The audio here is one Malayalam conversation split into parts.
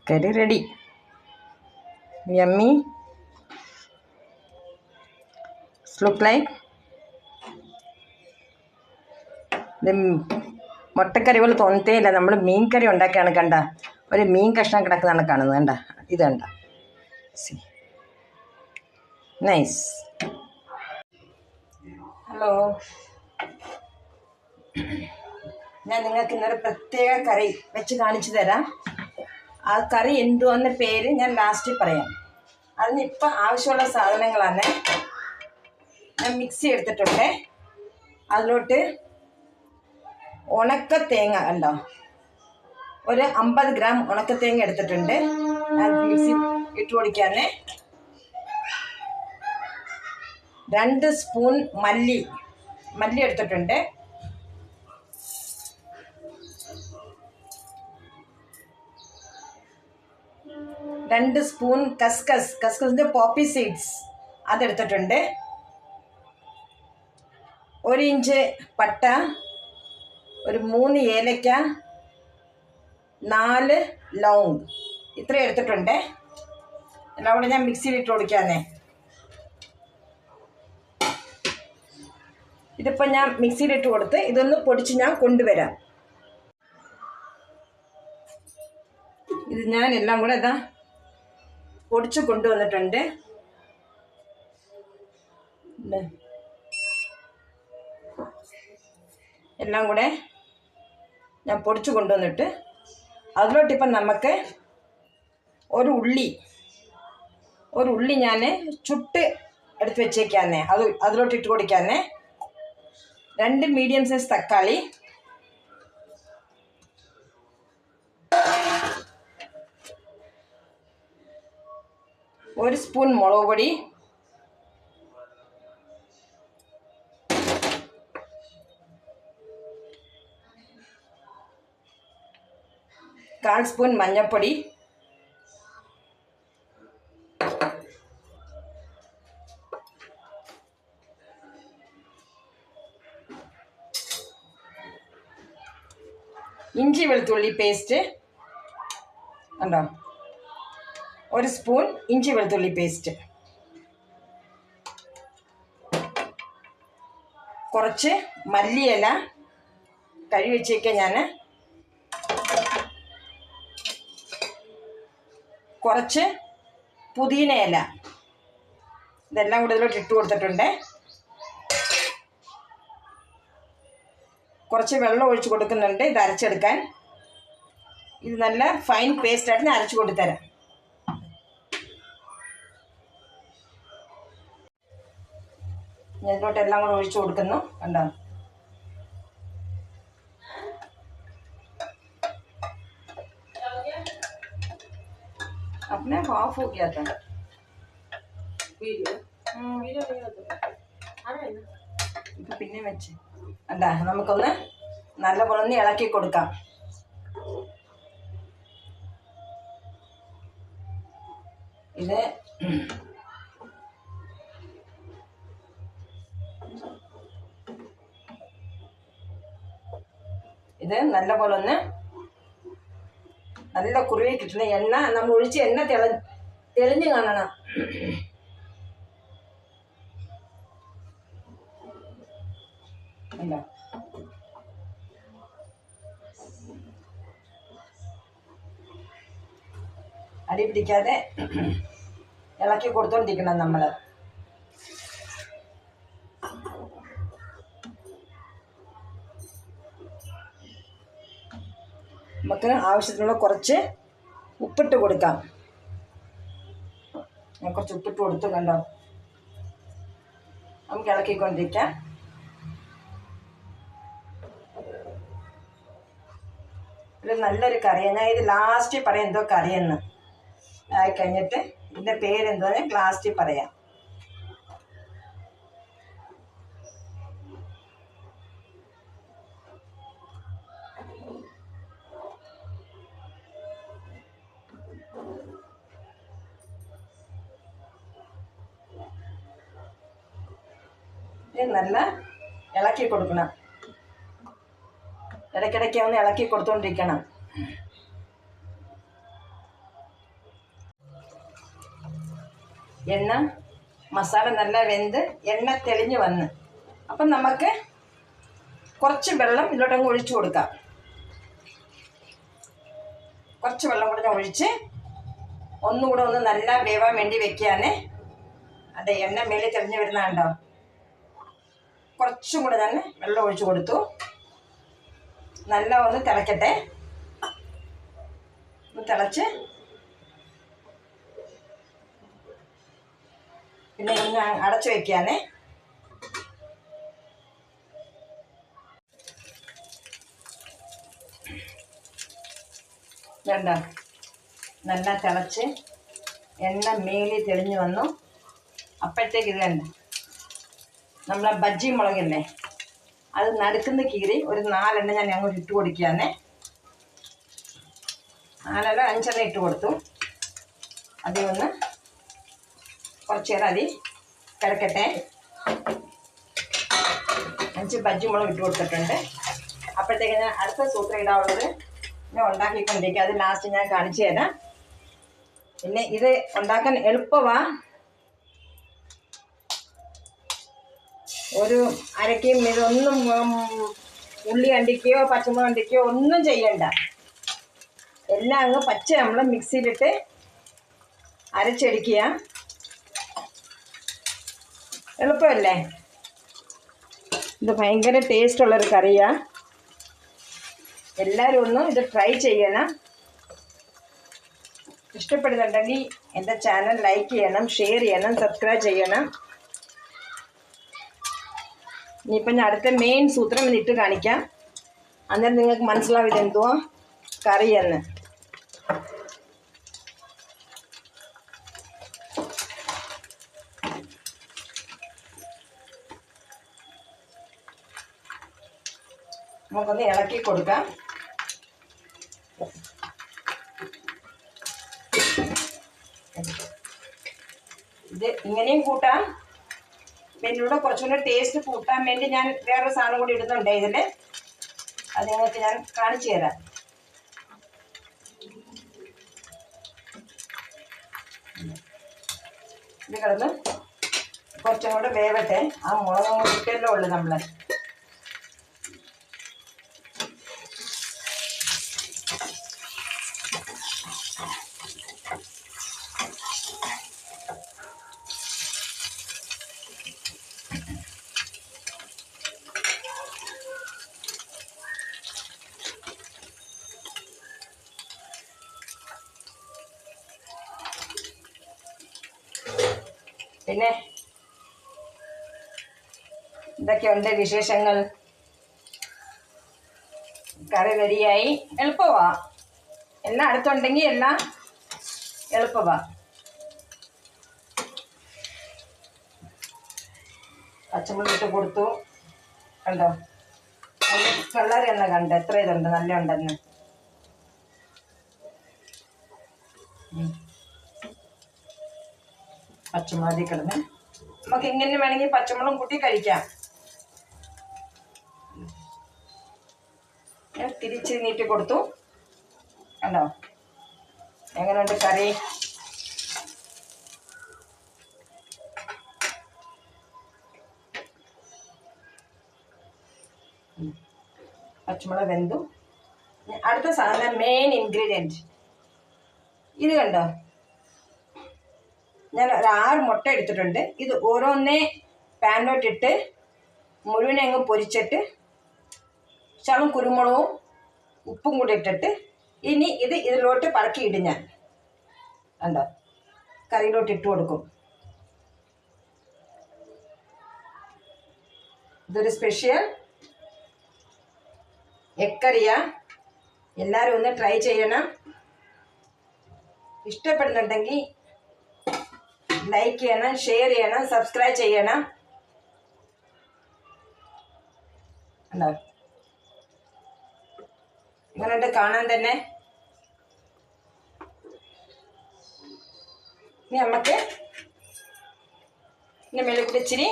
കറി റെഡി. യമ്മി. ലുക്ക് ലൈക്ക് ഇത് മുട്ടക്കറി പോലെ തോന്നത്തേ ഇല്ല. നമ്മൾ മീൻ കറി ഉണ്ടാക്കിയാണ്. കണ്ട ഒരു മീൻ കഷ്ണം കിടക്കുന്നതാണ് കാണുന്നത്. കണ്ട ഇത് കണ്ട നൈസ്. ഹലോ, ഞാൻ നിങ്ങൾക്ക് ഇന്നൊരു പ്രത്യേക കറി വെച്ച് കാണിച്ചു തരാം. ആ കറി എന്തുവെന്ന പേര് ഞാൻ ലാസ്റ്റിൽ പറയാം. അതിനിപ്പോൾ ആവശ്യമുള്ള സാധനങ്ങളാണ്. ഞാൻ മിക്സി എടുത്തിട്ടുണ്ട്. അതിലോട്ട് ഉണക്കത്തേങ്ങ കണ്ടോ, ഒരു 50 ഗ്രാം ഉണക്കത്തേങ്ങ എടുത്തിട്ടുണ്ട്. ഞാൻ മിക്സി ഇട്ട് കൊടുക്കാന്ന്. 2 സ്പൂൺ മല്ലി എടുത്തിട്ടുണ്ട്. രണ്ട് സ്പൂൺ കസ്കസിൻ്റെ പോപ്പി സീഡ്സ് അതെടുത്തിട്ടുണ്ട്. 1 ഇഞ്ച് പട്ട, ഒരു 3 ഏലക്ക, 4 ലൗങ്, ഇത്രയും എടുത്തിട്ടുണ്ട്. എല്ലാം കൂടെ ഞാൻ മിക്സിയിൽ ഇട്ട് കൊടുക്കാന്നേ. ഇതിപ്പോൾ ഞാൻ മിക്സിയിലിട്ട് കൊടുത്ത് ഇതൊന്ന് പൊടിച്ച് ഞാൻ കൊണ്ടുവരാം. ഇത് ഞാൻ എല്ലാം കൂടെ ഇതാ പൊടിച്ച് കൊണ്ടുവന്നിട്ടുണ്ട്. എല്ലാം കൂടെ ഞാൻ പൊടിച്ച് കൊണ്ടുവന്നിട്ട് അതിലോട്ടിപ്പം നമുക്ക് ഒരു ഉള്ളി ഞാൻ ചുട്ട് എടുത്ത് വെച്ചേക്കാന്നേ. അതിലോട്ട് ഇട്ട് കൊടുക്കാന്നേ. 2 മീഡിയം സൈസ് തക്കാളി, 1 സ്പൂൺ മുളക് പൊടി, 1/4 സ്പൂൺ മഞ്ഞൾപ്പൊടി, ഇഞ്ചി വെളുത്തുള്ളി പേസ്റ്റ് കണ്ടോ, 1 സ്പൂൺ ഇഞ്ചി വെളുത്തുള്ളി പേസ്റ്റ്, കുറച്ച് മല്ലിയില കഴുകി വെച്ചേക്കാം ഞാൻ, കുറച്ച് പുതിന ഇല, ഇതെല്ലാം കൂടെ ഇതിലോട്ട് ഇട്ട് കൊടുത്തിട്ടുണ്ട്. കുറച്ച് വെള്ളം ഒഴിച്ച് കൊടുക്കുന്നുണ്ട് ഇത് അരച്ചെടുക്കാൻ. ഇത് നല്ല ഫൈൻ പേസ്റ്റായിട്ട് ഞാൻ അരച്ച് കൊടുത്തരാം. ഞാൻ ഇതിലോട്ട് എല്ലാം കൂടെ ഒഴിച്ച് കൊടുക്കുന്നു. കണ്ടോ, अपने ऑफ हो गया था ഇത് പിന്നെ വെച്ച് അല്ല, നമുക്കൊന്ന് നല്ലപോലെ ഒന്ന് ഇളക്കി കൊടുക്കാം. ഇത് നല്ലപോലെ ഒന്ന് നല്ല കുറുകി കിട്ടുന്ന എണ്ണ നമ്മൾ ഒഴിച്ച് എണ്ണ തെളിഞ്ഞ് കാണണം. അല്ല, അടി പിടിക്കാതെ ഇളക്കി കൊടുത്തോണ്ടിരിക്കണം നമ്മൾ. നമുക്ക് ആവശ്യത്തിനുള്ള കുറച്ച് ഉപ്പിട്ട് കൊടുക്കാം. ഞാൻ കുറച്ച് ഉപ്പിട്ട് കൊടുത്തു. കണ്ടോ, നമുക്ക് ഇളക്കിക്കൊണ്ടിരിക്കാം. ഇത് നല്ലൊരു കറിയാണ്. ഞാൻ ഇത് ലാസ്റ്റ് പറയാം എന്തോ കറിയെന്ന്. ആയിക്കഴിഞ്ഞിട്ട് ഇതിൻ്റെ പേരെന്തോന്ന് ലാസ്റ്റ് പറയാം. നല്ല ഇളക്കി കൊടുക്കണം. ഇടയ്ക്കിടയ്ക്ക് ഒന്ന് ഇളക്കി കൊടുത്തുകൊണ്ടിരിക്കണം. എണ്ണ മസാല നല്ല വെന്ത് എണ്ണ തെളിഞ്ഞ് വന്ന് അപ്പം നമുക്ക് കുറച്ച് വെള്ളം ഇതിലോട്ടങ്ങ് ഒഴിച്ചു കൊടുക്കാം. കുറച്ച് വെള്ളം കൂടെ ഒഴിച്ച് ഒന്നുകൂടെ ഒന്ന് നല്ല വേവാൻ വേണ്ടി വെക്കുകയാണ്. അത് എണ്ണ മേളിൽ തെളിഞ്ഞ് വരുന്നതുണ്ടോ? കുറച്ചും കൂടെ ഞാൻ വെള്ളം ഒഴിച്ചു കൊടുത്തു. നല്ല ഒന്ന് തിളക്കട്ടെ. ഒന്ന് തിളച്ച് പിന്നെ ഒന്ന് അടച്ചു വെക്കുകയാണ്. വേണ്ട നല്ല തിളച്ച് എണ്ണ മേലിൽ തെളിഞ്ഞ് വന്നു. അപ്പോഴത്തേക്ക് ഇത് കണ്ട നമ്മളെ ബജ്ജി മുളകല്ലേ, അത് നടുക്കുന്ന കീറി ഒരു 4 എണ്ണ ഞാൻ അങ്ങോട്ട് ഇട്ട് കൊടുക്കുകയാണ്. 4 5 ഇട്ട് കൊടുത്തു. അതിൽ ഒന്ന് കുറച്ച് നേരം അതിൽ കിടക്കട്ടെ. 5 ബജ്ജി മുളക് ഇട്ട് കൊടുത്തിട്ടുണ്ട്. അപ്പോഴത്തേക്ക് ഞാൻ അടുത്ത സൂത്രം ഇടാനുള്ളത് ഞാൻ ഉണ്ടാക്കിക്കൊണ്ടിരിക്കുക. അത് ലാസ്റ്റ് ഞാൻ കാണിച്ചു തരാം. പിന്നെ ഇത് ഉണ്ടാക്കാൻ എളുപ്പമാണ്. ഒരു അരയ്ക്കും ഇതൊന്നും ഉള്ളി കണ്ടിക്കുകയോ പച്ചമുളക് കണ്ടിക്കുകയോ ഒന്നും ചെയ്യണ്ട. എല്ലാം അങ്ങ് പച്ച നമ്മൾ മിക്സിയിലിട്ട് അരച്ചെടുക്കുക. എളുപ്പമല്ലേ? ഇത് ഭയങ്കര ടേസ്റ്റുള്ളൊരു കറിയാണ്. എല്ലാവരും ഒന്ന് ഇത് ട്രൈ ചെയ്യണം. ഇഷ്ടപ്പെടുന്നുണ്ടെങ്കിൽ എൻ്റെ ചാനൽ ലൈക്ക് ചെയ്യണം, ഷെയർ ചെയ്യണം, സബ്സ്ക്രൈബ് ചെയ്യണം. ഇനിയിപ്പം ഞാൻ അടുത്ത മെയിൻ സൂത്രം ഇട്ട് കാണിക്കാം. അന്നേരം നിങ്ങൾക്ക് മനസ്സിലാവും ഇതെന്തുവാ കറിയെന്ന്. നമുക്കൊന്ന് ഇളക്കി കൊടുക്കാം. ഇത് ഇങ്ങനെയും കൂട്ടാം. പിന്നെ ഇവിടെ കുറച്ചുകൂടെ ടേസ്റ്റ് കൂട്ടാൻ വേണ്ടി ഞാൻ വേറൊരു സാധനം കൂടി ഇടുന്നുണ്ട് ഇതിൽ. അത് നിങ്ങൾക്ക് ഞാൻ കാണിച്ചു തരാം. ഇത് കിടന്ന് കുറച്ചും കൂടെ വേവട്ടെ. ആ മുളകും കൂടി ഇട്ടല്ലോ ഉള്ളു നമ്മൾ. പിന്നെ ഇതൊക്കെയുണ്ട് വിശേഷങ്ങൾ. കറി റെഡിയായി. എളുപ്പമാ. എല്ലാം അടുത്തുണ്ടെങ്കിൽ എല്ലാം എളുപ്പമാ. പച്ചമുളക് ഇട്ട് കൊടുത്തു. കണ്ടോ കളർ തന്നെ കണ്ടോ എത്ര ഇതുണ്ട്, നല്ല ഉണ്ടെന്ന്. പച്ചമുളക് കിടന്ന് നമുക്ക് ഇങ്ങനെ വേണമെങ്കിൽ പച്ചമുളകും കൂട്ടി കഴിക്കാം. ഞാൻ തിരിച്ച് നീട്ടി കൊടുത്തു. കണ്ടോ എങ്ങനെയുണ്ട് കറി? പച്ചമുളക് വെന്തു. അടുത്ത സാധനം മെയിൻ ഇൻഗ്രീഡിയൻറ്റ് ഇത് കണ്ടോ. ഞാൻ ഒരു 6 മുട്ട എടുത്തിട്ടുണ്ട്. ഇത് ഓരോന്നേ പാനിലോട്ടിട്ട് മുഴുവനെ അങ്ങ് പൊരിച്ചിട്ട് ശകലം കുരുമുളകും ഉപ്പും കൂടി ഇട്ടിട്ട് ഇനി ഇതിലോട്ട് പറക്കിയിടും. ഞാൻ കണ്ടോ കറിയിലോട്ട് ഇട്ട് കൊടുക്കും. ഇതൊരു സ്പെഷ്യൽ എഗ് കറിയാ. എല്ലാവരും ഒന്ന് ട്രൈ ചെയ്യണം. ഇഷ്ടപ്പെടുന്നുണ്ടെങ്കിൽ ലൈക്ക് ചെയ്യണം, ഷെയർ ചെയ്യണം, സബ്സ്ക്രൈബ് ചെയ്യണം. ഉണ്ടോ ഇങ്ങനെയുണ്ട് കാണാൻ തന്നെ. ഇനി നമുക്ക് ഇതിൻ്റെ മേലെ കൂടി ഇച്ചിരി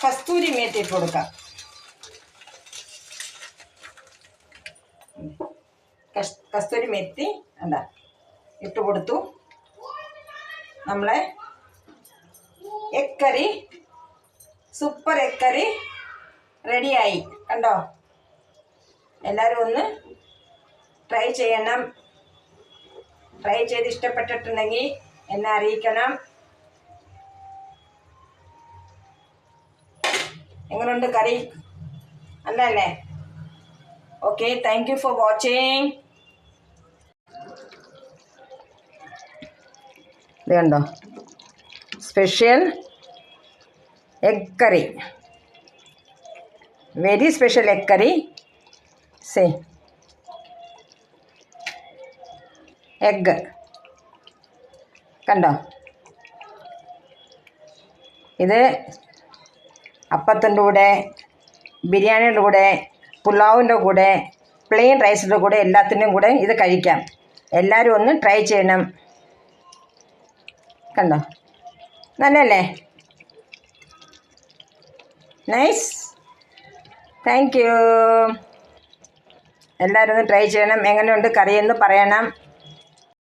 കസ്തൂരി മേത്തി ഇട്ട് കൊടുക്കാം. കസ്തൂരി മേത്തി ഇട്ട് കൊടുത്തു. നമ്മളെ എഗ് കറി, സൂപ്പർ എഗ് കറി റെഡിയായി. കണ്ടോ? എല്ലാവരും ഒന്ന് ട്രൈ ചെയ്യണം. ട്രൈ ചെയ്ത് ഇഷ്ടപ്പെട്ടിട്ടുണ്ടെങ്കിൽ എന്നെ അറിയിക്കണം. എങ്ങനെയുണ്ട് കറി? നല്ലതല്ലേ? Okay, thank you for watching. ഇത് കണ്ടോ, സ്പെഷ്യൽ എഗ് കറി, വെരി സ്പെഷ്യൽ എഗ് കറി. സേ എഗ് കണ്ടോ? ഇത് അപ്പത്തിൻ്റെ കൂടെ, ബിരിയാണിയുടെ കൂടെ, പുലാവിൻ്റെ കൂടെ, പ്ലെയിൻ റൈസിൻ്റെ കൂടെ, എല്ലാത്തിൻ്റെയും കൂടെ ഇത് കഴിക്കാം. എല്ലാവരും ഒന്ന് ട്രൈ ചെയ്യണം. കണ്ടോ? നല്ലല്ലേ? നൈസ്. Thank you. എല്ലാവരും ഒന്ന് ട്രൈ ചെയ്യണം. എങ്ങനെയുണ്ട് കറിയെന്ന് പറയണം.